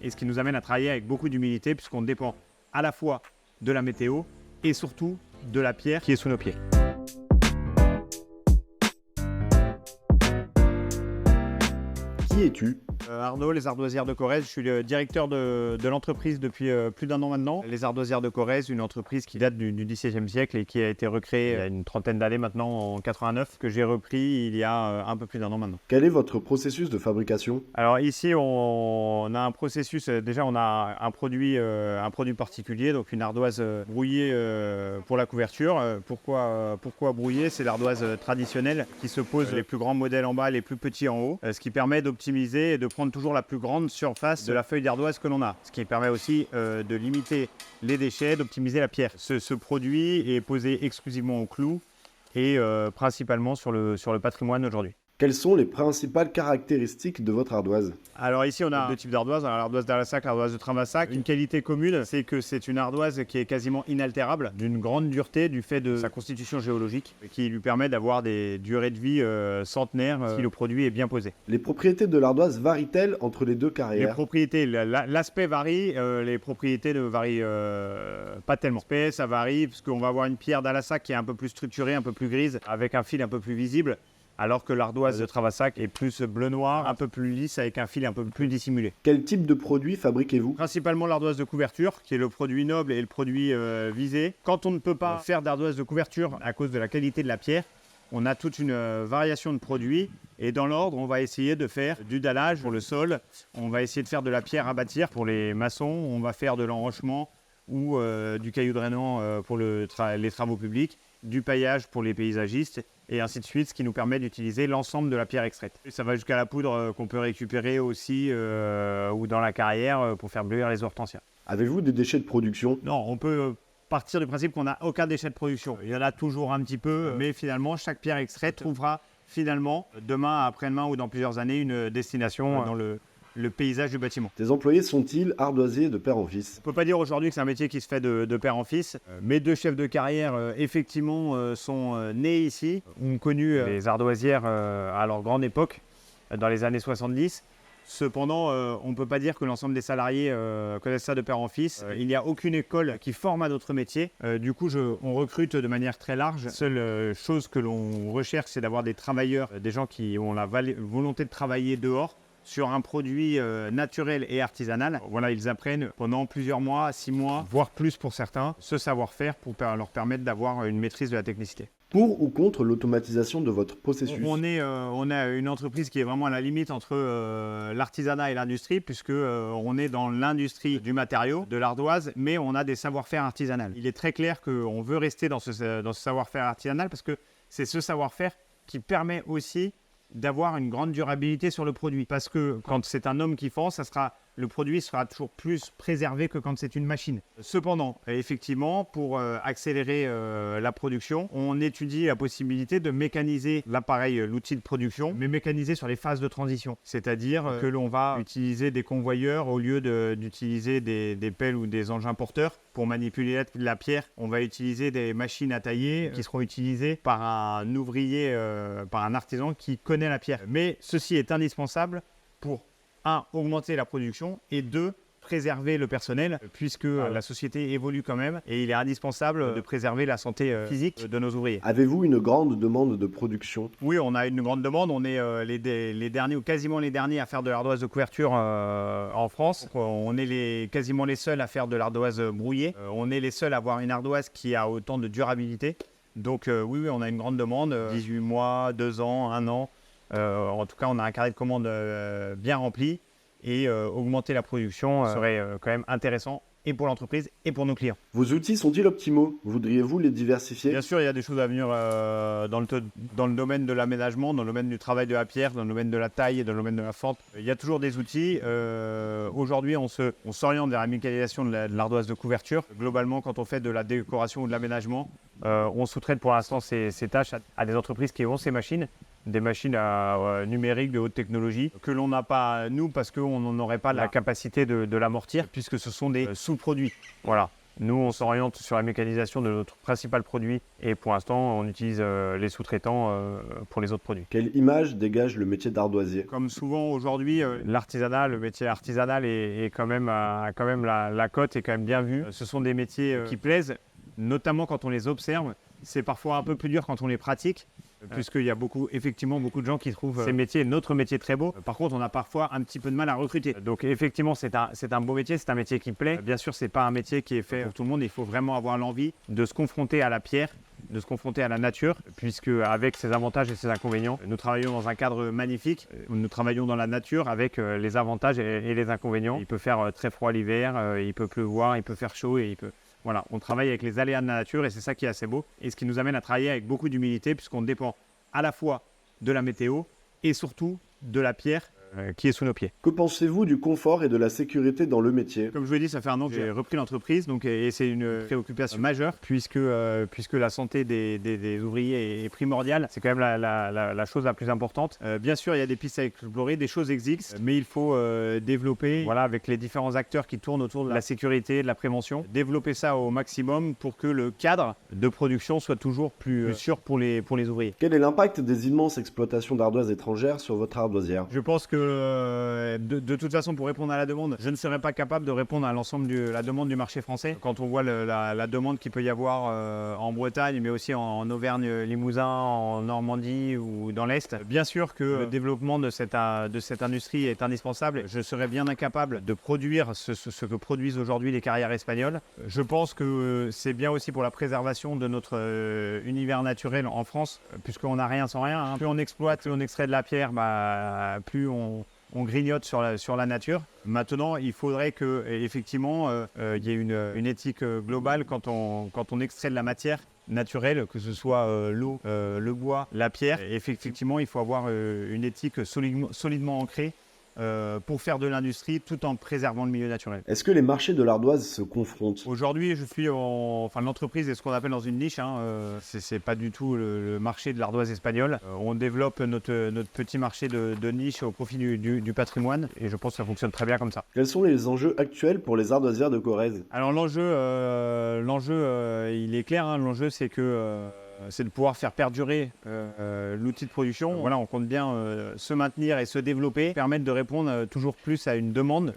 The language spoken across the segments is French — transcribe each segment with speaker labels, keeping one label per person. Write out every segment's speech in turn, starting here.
Speaker 1: et ce qui nous amène à travailler avec beaucoup d'humilité puisqu'on dépend à la fois de la météo et surtout de la pierre qui est sous nos pieds.
Speaker 2: Qui es-tu ?
Speaker 1: Arnaud, les Ardoisières de Corrèze, je suis le directeur de l'entreprise depuis plus d'1 an maintenant. Les Ardoisières de Corrèze, une entreprise qui date du XVIIe siècle et qui a été recréée il y a une trentaine d'années maintenant, en 89, que j'ai repris il y a un peu plus d'1 an maintenant.
Speaker 2: Quel est votre processus de fabrication ?
Speaker 1: Alors ici, on a un processus, déjà on a un produit particulier, donc une ardoise brouillée pour la couverture. Pourquoi brouillée ? C'est l'ardoise traditionnelle qui se pose les plus grands modèles en bas, les plus petits en haut, ce qui permet d'optimiser et de prendre toujours la plus grande surface de la feuille d'ardoise que l'on a, ce qui permet aussi de limiter les déchets, d'optimiser la pierre. Ce produit est posé exclusivement au clou et principalement sur le patrimoine aujourd'hui.
Speaker 2: Quelles sont les principales caractéristiques de votre ardoise ?
Speaker 1: Alors ici on a deux types d'ardoises, l'ardoise d'Alassac, l'ardoise de Travassac. Une qualité commune, c'est que c'est une ardoise qui est quasiment inaltérable, d'une grande dureté du fait de sa constitution géologique, qui lui permet d'avoir des durées de vie centenaires si le produit est bien posé.
Speaker 2: Les propriétés de l'ardoise varient-elles entre les deux carrières ?
Speaker 1: Les propriétés, l'aspect varie, les propriétés ne varient pas tellement. L'aspect, ça varie parce qu'on va avoir une pierre d'Alassac qui est un peu plus structurée, un peu plus grise, avec un fil un peu plus visible. Alors que l'ardoise de Travassac est plus bleu-noir, un peu plus lisse, avec un fil un peu plus dissimulé.
Speaker 2: Quel type de produit fabriquez-vous ?
Speaker 1: Principalement l'ardoise de couverture, qui est le produit noble et le produit visé. Quand on ne peut pas faire d'ardoise de couverture à cause de la qualité de la pierre, on a toute une variation de produits. Et dans l'ordre, on va essayer de faire du dallage pour le sol. On va essayer de faire de la pierre à bâtir pour les maçons. On va faire de l'enrochement ou du caillou drainant pour les travaux publics, du paillage pour les paysagistes, et ainsi de suite, ce qui nous permet d'utiliser l'ensemble de la pierre extraite. Et ça va jusqu'à la poudre qu'on peut récupérer aussi ou dans la carrière pour faire bleuir les hortensias.
Speaker 2: Avez-vous des déchets de production ?
Speaker 1: Non, on peut partir du principe qu'on n'a aucun déchet de production. Il y en a toujours un petit peu, mais finalement, chaque pierre extraite trouvera finalement, demain, après-demain ou dans plusieurs années, une destination dans le paysage du bâtiment.
Speaker 2: Tes employés sont-ils ardoisiers de père en fils ?
Speaker 1: On ne peut pas dire aujourd'hui que c'est un métier qui se fait de père en fils. Mes deux chefs de carrière, effectivement, sont nés ici, ont connu les ardoisières à leur grande époque, dans les années 70. Cependant, on ne peut pas dire que l'ensemble des salariés connaissent ça de père en fils. Il n'y a aucune école qui forme à notre métier. Du coup, on recrute de manière très large. La seule chose que l'on recherche, c'est d'avoir des travailleurs, des gens qui ont la volonté de travailler dehors, sur un produit naturel et artisanal. Voilà, ils apprennent pendant plusieurs mois, 6 mois, voire plus pour certains, ce savoir-faire pour leur permettre d'avoir une maîtrise de la technicité.
Speaker 2: Pour ou contre l'automatisation de votre processus ?
Speaker 1: On a une entreprise qui est vraiment à la limite entre l'artisanat et l'industrie, puisque on est dans l'industrie du matériau, de l'ardoise, mais on a des savoir-faire artisanal. Il est très clair qu'on veut rester dans ce savoir-faire artisanal parce que c'est ce savoir-faire qui permet aussi d'avoir une grande durabilité sur le produit. Parce que quand c'est un homme qui fend, le produit sera toujours plus préservé que quand c'est une machine. Cependant, effectivement, pour accélérer la production, on étudie la possibilité de mécaniser l'appareil, l'outil de production, mais mécaniser sur les phases de transition. C'est-à-dire que l'on va utiliser des convoyeurs au lieu d'utiliser des pelles ou des engins porteurs. Pour manipuler la pierre, on va utiliser des machines à tailler qui seront utilisées par un ouvrier, par un artisan qui connaît la pierre. Mais ceci est indispensable pour 1. Augmenter la production et 2. Préserver le personnel puisque la société évolue quand même et il est indispensable de préserver la santé physique de nos ouvriers.
Speaker 2: Avez-vous une grande demande de production ?
Speaker 1: Oui, on a une grande demande. On est les derniers ou quasiment les derniers à faire de l'ardoise de couverture en France. Donc, on est quasiment les seuls à faire de l'ardoise brouillée. On est les seuls à avoir une ardoise qui a autant de durabilité. Donc oui, on a une grande demande. 18 mois, 2 ans, 1 an. En tout cas, on a un carré de commande bien rempli. Et augmenter la production serait quand même intéressant et pour l'entreprise et pour nos clients.
Speaker 2: Vos outils sont-ils optimaux ? Voudriez-vous les diversifier ?
Speaker 1: Bien sûr, il y a des choses à venir dans le domaine de l'aménagement, dans le domaine du travail de la pierre, dans le domaine de la taille et dans le domaine de la fente. Il y a toujours des outils. Aujourd'hui, on s'oriente vers la mécanisation de l'ardoise de couverture. Globalement, quand on fait de la décoration ou de l'aménagement, on sous-traite pour l'instant ces tâches à des entreprises qui ont ces machines. Des machines numériques de haute technologie que l'on n'a pas nous parce qu'on n'aurait pas la capacité de l'amortir puisque ce sont des sous-produits. Voilà. Nous, on s'oriente sur la mécanisation de notre principal produit et pour l'instant, on utilise les sous-traitants pour les autres produits.
Speaker 2: Quelle image dégage le métier d'ardoisier?
Speaker 1: Comme souvent aujourd'hui, l'artisanat, le métier artisanal est quand même, la cote est quand même bien vue. Ce sont des métiers qui plaisent, notamment quand on les observe. C'est parfois un peu plus dur quand on les pratique. Puisqu'il y a effectivement beaucoup de gens qui trouvent ces métiers, notre métier très beau. Par contre, on a parfois un petit peu de mal à recruter. Donc effectivement, c'est un beau métier, c'est un métier qui plaît. Bien sûr, c'est pas un métier qui est fait pour tout le monde. Il faut vraiment avoir l'envie de se confronter à la pierre, de se confronter à la nature, puisque avec ses avantages et ses inconvénients, nous travaillons dans un cadre magnifique. Nous travaillons dans la nature avec les avantages et les inconvénients. Il peut faire très froid l'hiver, il peut pleuvoir, il peut faire chaud et Voilà, on travaille avec les aléas de la nature et c'est ça qui est assez beau et ce qui nous amène à travailler avec beaucoup d'humilité puisqu'on dépend à la fois de la météo et surtout de la pierre qui est sous nos pieds.
Speaker 2: Que pensez-vous du confort et de la sécurité dans le métier?
Speaker 1: Comme je vous l'ai dit, ça fait un an que j'ai repris l'entreprise et c'est une préoccupation majeure puisque la santé des ouvriers est primordiale. C'est quand même la chose la plus importante. Bien sûr, il y a des pistes à explorer, des choses existent, mais il faut développer avec les différents acteurs qui tournent autour de la sécurité, de la prévention, développer ça au maximum pour que le cadre de production soit toujours plus sûr pour les ouvriers.
Speaker 2: Quel est l'impact des immenses exploitations d'ardoises étrangères sur votre ardoisière?
Speaker 1: Je pense que de toute façon, pour répondre à la demande, je ne serais pas capable de répondre à l'ensemble de la demande du marché français. Quand on voit la demande qu'il peut y avoir en Bretagne, mais aussi en Auvergne-Limousin, en Normandie ou dans l'Est, bien sûr que le développement de cette industrie est indispensable. Je serais bien incapable de produire ce que produisent aujourd'hui les carrières espagnoles. Je pense que c'est bien aussi pour la préservation de notre univers naturel en France, puisqu'on n'a rien sans rien. Plus on exploite, plus on extrait de la pierre, plus on grignote sur la nature. Maintenant, il faudrait qu'effectivement, il y ait une éthique globale quand on extrait de la matière naturelle, que ce soit l'eau, le bois, la pierre. Et effectivement, il faut avoir une éthique solidement ancrée pour faire de l'industrie tout en préservant le milieu naturel.
Speaker 2: Est-ce que les marchés de l'ardoise se confrontent?
Speaker 1: Aujourd'hui, l'entreprise est ce qu'on appelle dans une niche. C'est pas du tout le marché de l'ardoise espagnole. On développe notre petit marché de niche au profit du patrimoine et je pense que ça fonctionne très bien comme ça.
Speaker 2: Quels sont les enjeux actuels pour les ardoisières de Corrèze?
Speaker 1: Alors l'enjeu, il est clair. L'enjeu, c'est de pouvoir faire perdurer l'outil de production. Voilà, on compte bien se maintenir et se développer, permettre de répondre toujours plus à une demande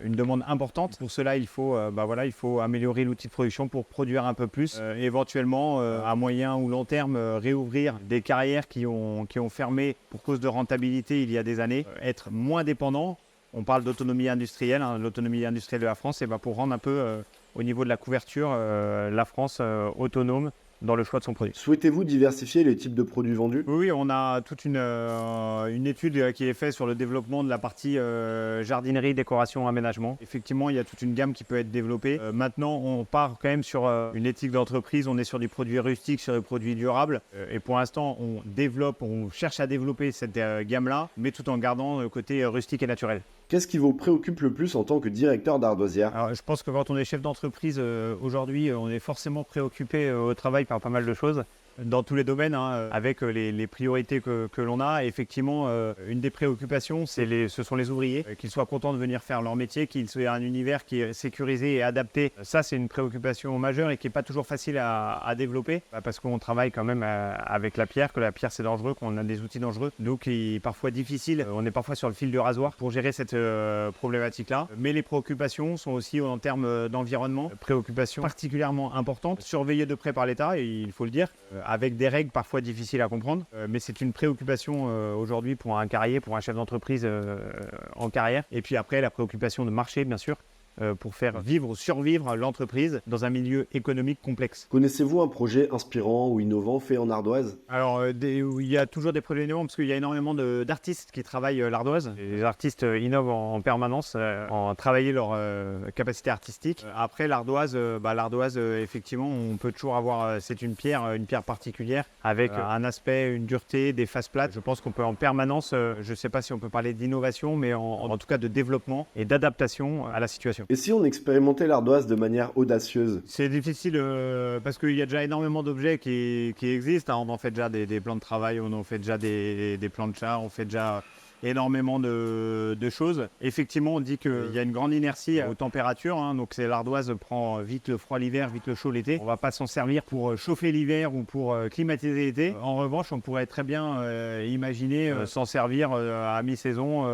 Speaker 1: importante. Pour cela, il faut améliorer l'outil de production pour produire un peu plus. Éventuellement, à moyen ou long terme, réouvrir des carrières qui ont fermé pour cause de rentabilité il y a des années, être moins dépendant. On parle d'autonomie industrielle, l'autonomie industrielle de la France, et pour rendre un peu au niveau de la couverture la France autonome dans le choix de son produit.
Speaker 2: Souhaitez-vous diversifier les types de produits vendus?
Speaker 1: Oui, on a toute une étude qui est faite sur le développement de la partie jardinerie, décoration, aménagement. Effectivement, il y a toute une gamme qui peut être développée. Maintenant, on part quand même sur une éthique d'entreprise. On est sur des produits rustiques, sur des produits durables. Et pour l'instant, on cherche à développer cette gamme-là, mais tout en gardant le côté rustique et naturel.
Speaker 2: Qu'est-ce qui vous préoccupe le plus en tant que directeur d'ardoisière?
Speaker 1: Alors, je pense que quand on est chef d'entreprise, aujourd'hui, on est forcément préoccupé au travail par pas mal de choses. Dans tous les domaines, avec les priorités que l'on a. Et effectivement, une des préoccupations, ce sont les ouvriers, qu'ils soient contents de venir faire leur métier, qu'ils soient un univers qui est sécurisé et adapté. Ça, c'est une préoccupation majeure et qui n'est pas toujours facile à développer, parce qu'on travaille quand même avec la pierre, que la pierre c'est dangereux, qu'on a des outils dangereux. Donc, il est parfois difficile, on est parfois sur le fil de rasoir pour gérer cette problématique-là. Mais les préoccupations sont aussi en termes d'environnement, préoccupations particulièrement importantes, surveillées de près par l'État, et il faut le dire, avec des règles parfois difficiles à comprendre, mais c'est une préoccupation aujourd'hui pour un carrier, pour un chef d'entreprise en carrière. Et puis après, la préoccupation de marché, bien sûr, pour faire survivre l'entreprise dans un milieu économique complexe.
Speaker 2: Connaissez-vous un projet inspirant ou innovant fait en ardoise?
Speaker 1: Alors, il y a toujours des projets innovants parce qu'il y a énormément d'artistes qui travaillent l'ardoise. Les artistes innovent en permanence, en travaillant leur capacité artistique. Après, l'ardoise, effectivement, on peut toujours avoir, c'est une pierre particulière avec un aspect, une dureté, des faces plates. Je pense qu'on peut en permanence, je ne sais pas si on peut parler d'innovation, mais en tout cas de développement et d'adaptation à la situation.
Speaker 2: Et si on expérimentait l'ardoise de manière audacieuse?
Speaker 1: C'est difficile parce qu'il y a déjà énormément d'objets qui existent. On en fait déjà des plans de travail, on en fait déjà des plans de chat, on fait déjà énormément de choses. Effectivement, on dit qu'il y a une grande inertie aux températures, hein, donc l'ardoise prend vite le froid l'hiver, vite le chaud l'été. On ne va pas s'en servir pour chauffer l'hiver ou pour climatiser l'été. En revanche, on pourrait très bien imaginer s'en servir à mi-saison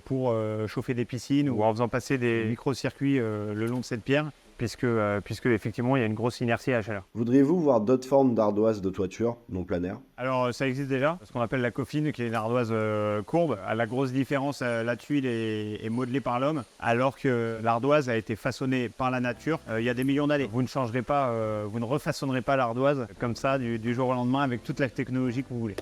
Speaker 1: pour chauffer des piscines ou en faisant passer des micro-circuits le long de cette pierre. Puisque effectivement il y a une grosse inertie à la chaleur.
Speaker 2: Voudriez-vous voir d'autres formes d'ardoise de toiture, non plein air?
Speaker 1: Alors ça existe déjà, ce qu'on appelle la coffine, qui est une ardoise courbe. La grosse différence là-dessus, il est modelé par l'homme, alors que l'ardoise a été façonnée par la nature il y a des millions d'années. Vous ne changerez pas, vous ne refaçonnerez pas l'ardoise comme ça du jour au lendemain avec toute la technologie que vous voulez.